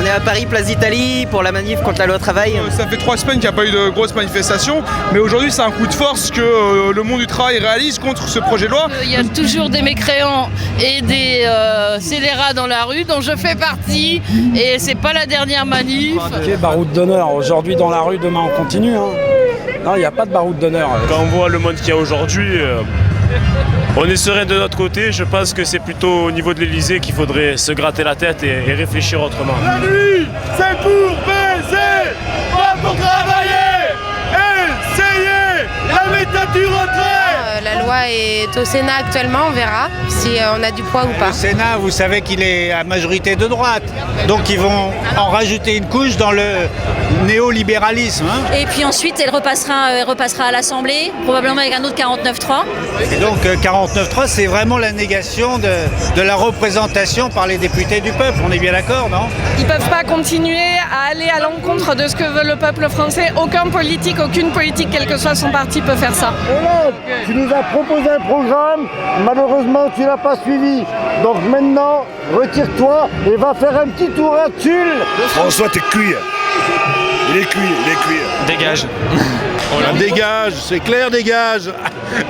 On est à Paris, place d'Italie, pour la manif contre la loi travail. Ça fait 3 semaines qu'il n'y a pas eu de grosses manifestations, mais aujourd'hui c'est un coup de force que le monde du travail réalise contre ce projet de loi. Il y a toujours des mécréants et des scélérats dans la rue, dont je fais partie, et c'est pas la dernière manif. Ok, baroud d'honneur, aujourd'hui dans la rue, demain on continue. Hein. Non, il n'y a pas de baroud d'honneur. Quand on voit le monde qu'il y a aujourd'hui, on est serein de notre côté. Je pense que c'est plutôt au niveau de l'Elysée qu'il faudrait se gratter la tête et réfléchir autrement. La nuit, c'est pour baiser, pas pour travailler. Essayez la méthode du retrait. La loi est au Sénat actuellement, on verra si on a du poids ou pas. Le Sénat, vous savez qu'il est à majorité de droite, donc ils vont en rajouter une couche dans le néolibéralisme. Hein. Et puis ensuite, elle repassera à l'Assemblée, probablement avec un autre 49.3. Et donc 49.3, c'est vraiment la négation de la représentation par les députés du peuple, on est bien d'accord, non? Ils ne peuvent pas continuer à aller à l'encontre de ce que veut le peuple français. Aucun politique, aucune politique, quel que soit son parti, peut faire ça. Tu nous as proposé un programme, malheureusement tu l'as pas suivi. Donc maintenant, retire-toi et va faire un petit tour à Tulle. François, t'es cuit. Il est cuit. Dégage. Dégage, c'est clair, dégage.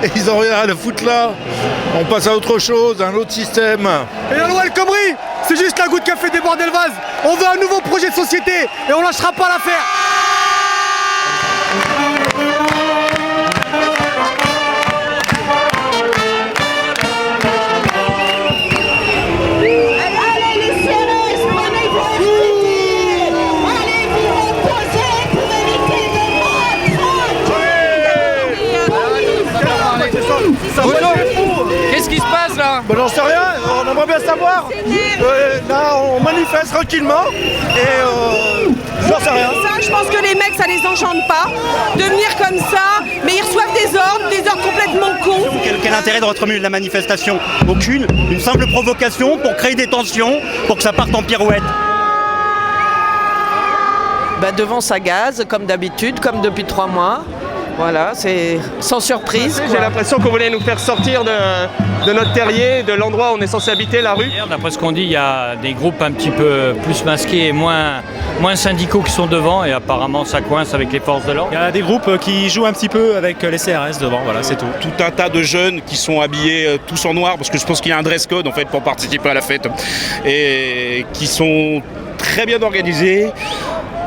Et ils ont rien à le foutre là. On passe à autre chose, à un autre système. Et la loi El Khomri, c'est juste la goutte qui a fait déborder le vase. On veut un nouveau projet de société et on lâchera pas l'affaire. Qu'est-ce qui se passe là? J'en sais rien, on aimerait bien savoir. Là, on manifeste tranquillement et j'en sais rien. Ça, je pense que les mecs, ça les enchante pas de venir comme ça, mais ils reçoivent des ordres complètement cons. Quel intérêt de retenue de la manifestation? Aucune. Une simple provocation pour créer des tensions, pour que ça parte en pirouette. Devant ça gaze, comme d'habitude, comme depuis 3 mois. Voilà, c'est sans surprise. J'ai l'impression qu'on voulait nous faire sortir de notre terrier, de l'endroit où on est censé habiter, la rue. D'après ce qu'on dit, il y a des groupes un petit peu plus masqués et moins syndicaux qui sont devant, et apparemment ça coince avec les forces de l'ordre. Il y a des groupes qui jouent un petit peu avec les CRS devant, voilà, c'est tout. Tout un tas de jeunes qui sont habillés tous en noir, parce que je pense qu'il y a un dress code en fait pour participer à la fête, et qui sont très bien organisés.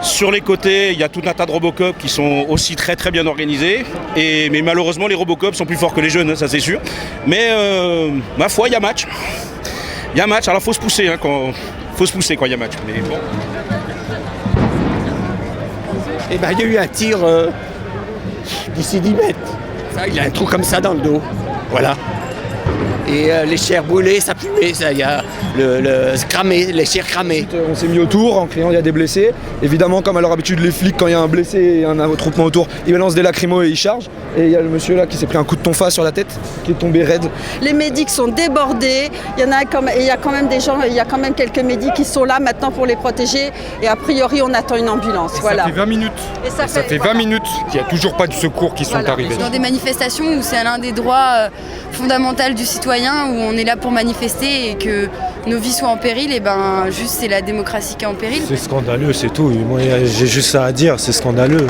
Sur les côtés, il y a tout un tas de Robocop qui sont aussi très très bien organisés. Mais malheureusement, les Robocop sont plus forts que les jeunes, hein, ça c'est sûr. Mais ma foi, il y a match. Il y a match, alors faut se pousser faut se pousser quand il y a match. Mais bon. Et il y a eu un tir d'ici 10 mètres. Ça, il a un trou comme ça dans le dos. Voilà. Et les chairs brûlées, ça fumait, ça, il y a les chairs cramées. On s'est mis autour en criant il y a des blessés. Évidemment, comme à leur habitude, les flics, quand il y a un blessé et un attroupement autour, ils balancent des lacrymos et ils chargent. Et il y a le monsieur là qui s'est pris un coup de tonfa sur la tête, qui est tombé raide. Les médics sont débordés. Il y a quand même des gens, il y a quand même quelques médics qui sont là maintenant pour les protéger. Et a priori, on attend une ambulance. Voilà. Ça fait 20 minutes. Et ça fait 20 minutes qu'il n'y a toujours pas de secours qui sont arrivés. Dans des manifestations où c'est l'un des droits fondamentaux du citoyen, où on est là pour manifester et que nos vies soient en péril, et juste c'est la démocratie qui est en péril. C'est scandaleux, c'est tout. Moi, j'ai juste ça à dire, c'est scandaleux.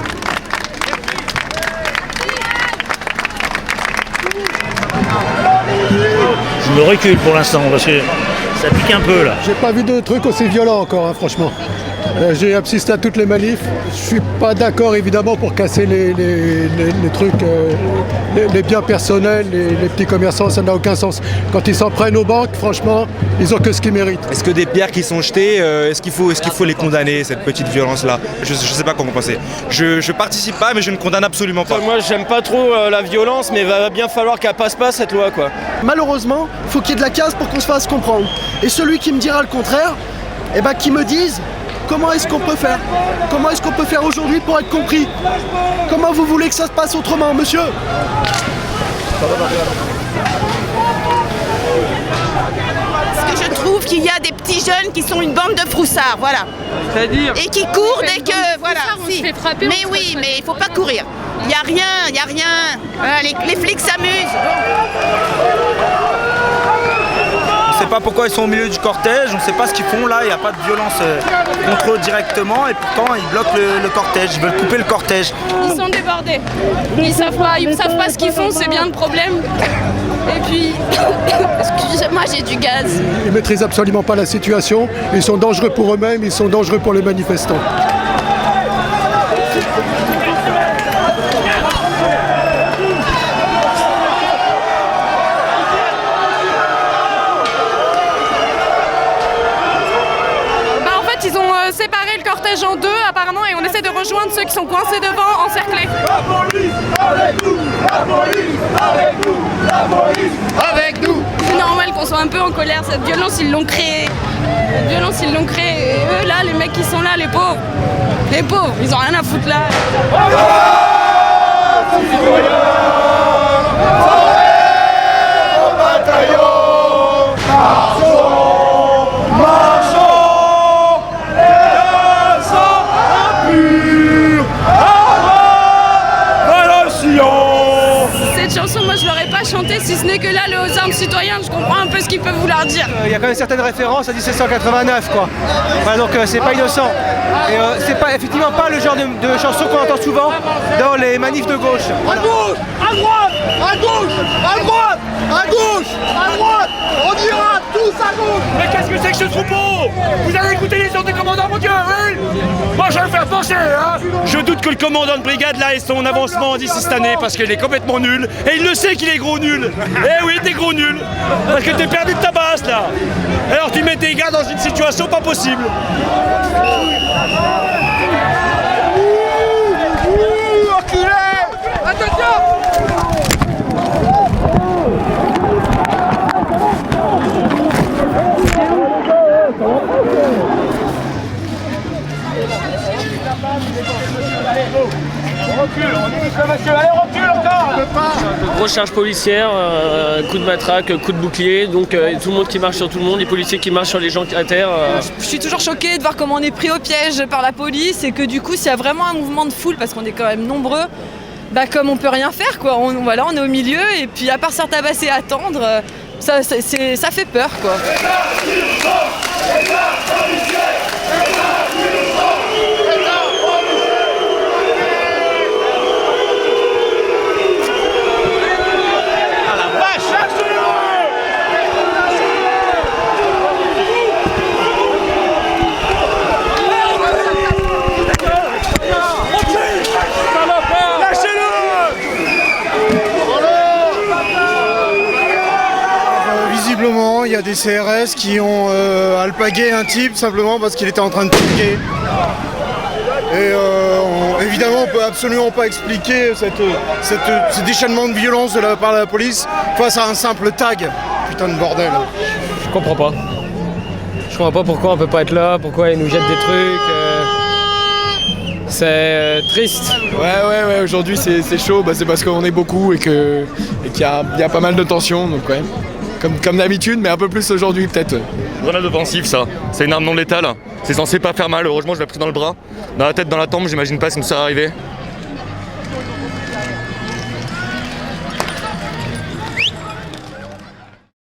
Je me recule pour l'instant parce que ça pique un peu là. J'ai pas vu de trucs aussi violents encore, hein, franchement. J'ai assisté à toutes les manifs. Je suis pas d'accord évidemment pour casser les trucs, les biens personnels, les petits commerçants, ça n'a aucun sens. Quand ils s'en prennent aux banques, franchement, ils ont que ce qu'ils méritent. Est-ce que des pierres qui sont jetées, est-ce qu'il faut les condamner, cette petite violence-là? Je sais pas comment penser. Je participe pas, mais je ne condamne absolument pas. Moi, j'aime pas trop la violence, mais va bien falloir qu'elle passe pas cette loi, quoi. Malheureusement, il faut qu'il y ait de la casse pour qu'on se fasse comprendre. Et celui qui me dira le contraire, qu'il me dise comment est-ce qu'on peut faire. Comment est-ce qu'on peut faire aujourd'hui pour être compris? Comment vous voulez que ça se passe autrement, monsieur? Parce que je trouve qu'il y a des petits jeunes qui sont une bande de froussards, voilà. C'est-à-dire? Et qui courent dès que, voilà. On se fait frapper, Mais oui, mais il faut pas courir. Il y a rien. Voilà, les flics s'amusent. On sait pas pourquoi ils sont au milieu du cortège, on ne sait pas ce qu'ils font là, il n'y a pas de violence contre eux directement et pourtant ils bloquent le cortège, ils veulent couper le cortège. Ils sont débordés, ils savent pas ce qu'ils font, c'est bien le problème. Et puis, excusez-moi, j'ai du gaz. Ils maîtrisent absolument pas la situation, ils sont dangereux pour eux-mêmes, ils sont dangereux pour les manifestants. Ils ont séparé le cortège en deux apparemment et on essaie de rejoindre ceux qui sont coincés devant, encerclés. La police avec nous, la police avec nous, la police avec nous. C'est normal qu'on soit un peu en colère, cette violence ils l'ont créée. Cette violence ils l'ont créée. Et eux là, les mecs qui sont là, les pauvres, ils ont rien à foutre là. Au bataillon, marchons. Cette chanson, moi je l'aurais pas chantée si ce n'est que là, le aux armes citoyennes, je comprends un peu ce qu'ils peuvent vouloir dire. Il y a quand même certaines références à 1789 quoi. Voilà, donc c'est pas innocent. Et c'est pas effectivement pas le genre de chanson qu'on entend souvent dans les manifs de gauche. À gauche, à droite, à gauche, à droite, à gauche, à droite, on ira tous à gauche. Mais qu'est-ce que c'est que ce troupeau? Vous allez écouter les ordres du commandant, mon Dieu, oui. Moi je vais le faire pencher, hein. Je doute que le commandant de brigade là ait son avancement d'ici cette année parce qu'il est complètement nul et il le sait qu'il est gros nul. Eh oui, t'es gros nul parce que t'es perdu de ta base là. Alors tu mets tes gars dans une situation pas possible. Reculez! Attention! On recule, on dit monsieur, allez recule encore. Grosse charge policière, coup de matraque, coup de bouclier, donc tout le monde qui marche sur tout le monde, les policiers qui marchent sur les gens à terre. Je suis toujours choquée de voir comment on est pris au piège par la police et que du coup s'il y a vraiment un mouvement de foule, parce qu'on est quand même nombreux, bah comme on peut rien faire quoi, on est au milieu et puis à part se faire tabasser et attendre, ça fait peur quoi. Visiblement, il y a des CRS qui ont alpagué un type simplement parce qu'il était en train de truquer. Et évidemment, on peut absolument pas expliquer ce déchaînement de violence de la part de la police face à un simple tag. Putain de bordel. Je comprends pas. Je comprends pas pourquoi on peut pas être là, pourquoi ils nous jettent des trucs. C'est triste. Ouais, aujourd'hui c'est chaud, c'est parce qu'on est beaucoup et qu'il y a pas mal de tensions, donc ouais. Comme d'habitude, mais un peu plus aujourd'hui peut-être. Grenade offensive, ça. C'est une arme non létale. C'est censé pas faire mal. Heureusement, je l'ai pris dans le bras. Dans la tête, dans la tempe, j'imagine pas si ça serait arrivé.